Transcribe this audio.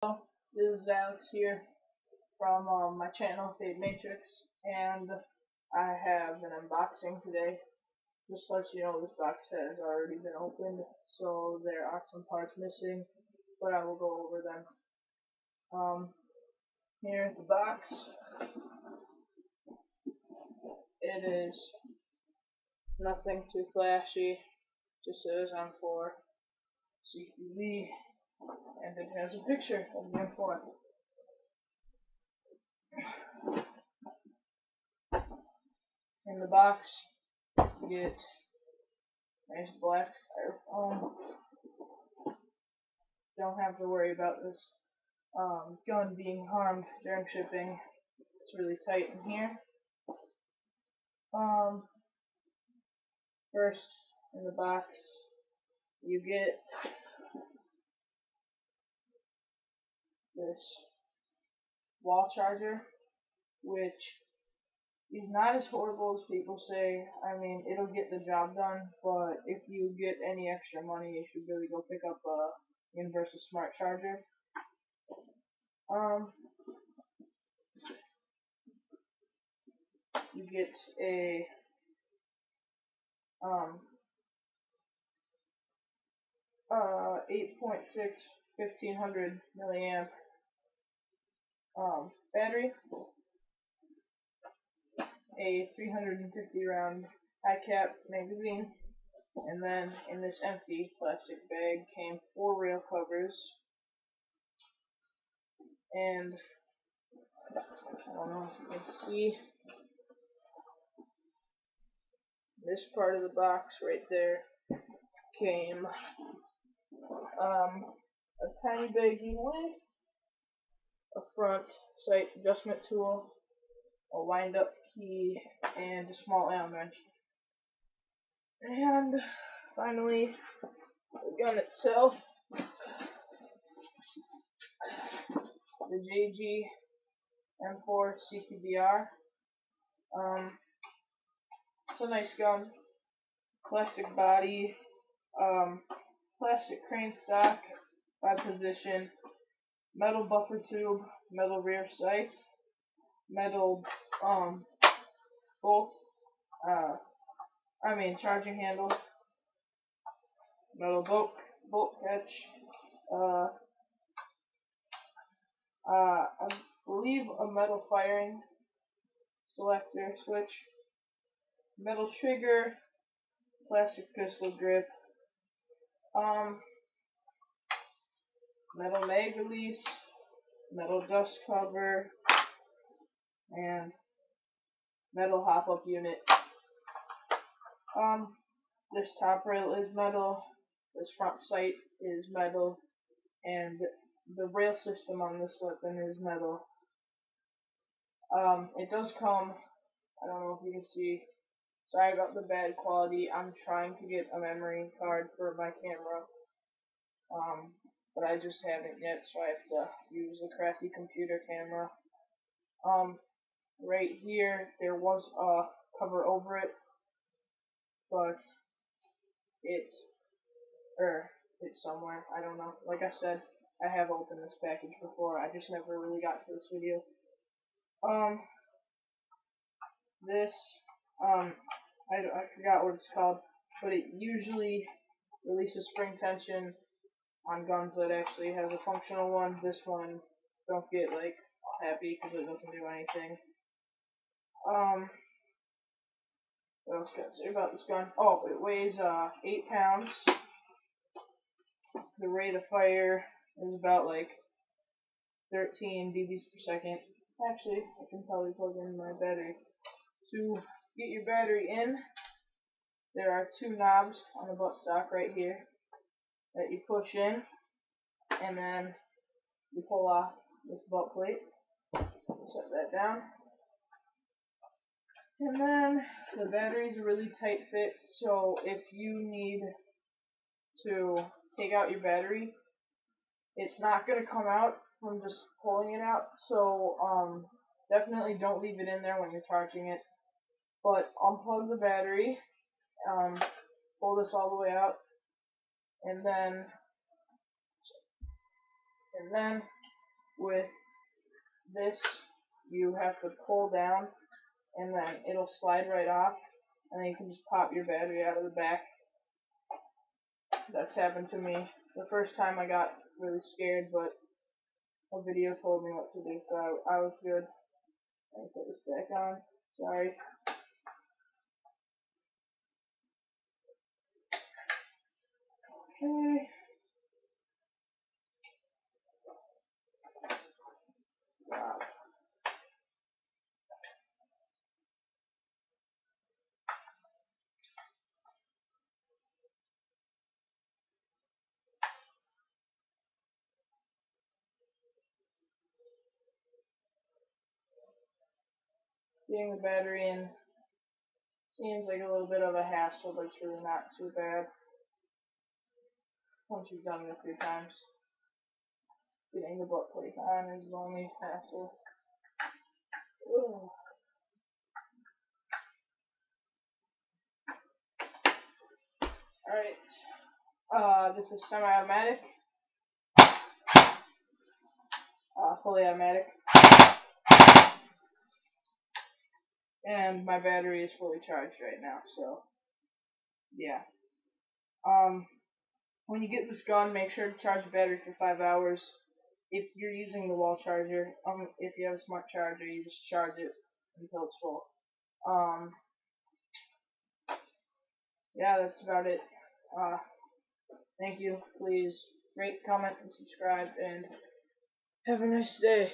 This is Alex here from my channel, Fade Matrix, and I have an unboxing today. Just to let you know, this box has already been opened, so there are some parts missing, but I will go over them. Here is the box. It is nothing too flashy, just says M4 CQB, and it has a picture of the M4. In the box, you get nice black styrofoam. Don't have to worry about this gun being harmed during shipping. It's really tight in here. First, in the box, you get this wall charger, which is not as horrible as people say. I mean, it'll get the job done, but if you get any extra money, you should really go pick up a universal smart charger. You get a 8.6 1500 milliamp battery, a 350 round high cap magazine, and then in this empty plastic bag came 4 rail covers, and I don't know if you can see this part of the box right there came a tiny baggie with a front sight adjustment tool, a wind up key, and a small Allen wrench. And finally, the gun itself, the JG M4 CQB-R. It's a nice gun. Plastic body, plastic crane stock, 5-position, metal buffer tube, metal rear sight, metal charging handle, metal bolt catch, I believe a metal firing selector switch, metal trigger, plastic pistol grip, metal mag release, metal dust cover, and metal hop-up unit. This top rail is metal, this front sight is metal, and the rail system on this weapon is metal. It does come, I don't know if you can see, sorry about the bad quality, I'm trying to get a memory card for my camera, but I just haven't yet, so I have to use a crappy computer camera. Right here, there was a cover over it, but it's somewhere, I don't know. Like I said, I have opened this package before, I just never really got to this video. I forgot what it's called, but it usually releases spring tension on guns that actually have a functional one. This one, don't get like happy because it doesn't do anything. What else can I say about this gun? Oh, it weighs 8 pounds. The rate of fire is about like 13 dBs per second. Actually, I can probably plug in my battery. To get your battery in, there are 2 knobs on the buttstock right here that you push in, and then you pull off this butt plate. Set that down. And then the battery is a really tight fit, so if you need to take out your battery, it's not going to come out from just pulling it out, so definitely don't leave it in there when you're charging it. But unplug the battery, pull this all the way out, and then with this, you have to pull down, and then it'll slide right off, and then you can just pop your battery out of the back. That's happened to me. The first time I got really scared, but a video told me what to do, so I was good. Let me put this back on. Sorry. Okay. Wow. Getting the battery in seems like a little bit of a hassle, but it's really not too bad once you've done it a few times. Getting the butt plate on is the only hassle. Ugh. Alright, this is semi-automatic, fully automatic, and my battery is fully charged right now, so, yeah. When you get this gun, make sure to charge the battery for 5 hours. If you're using the wall charger, if you have a smart charger, you just charge it until it's full. Yeah, that's about it. Thank you. Please rate, comment, and subscribe, and have a nice day.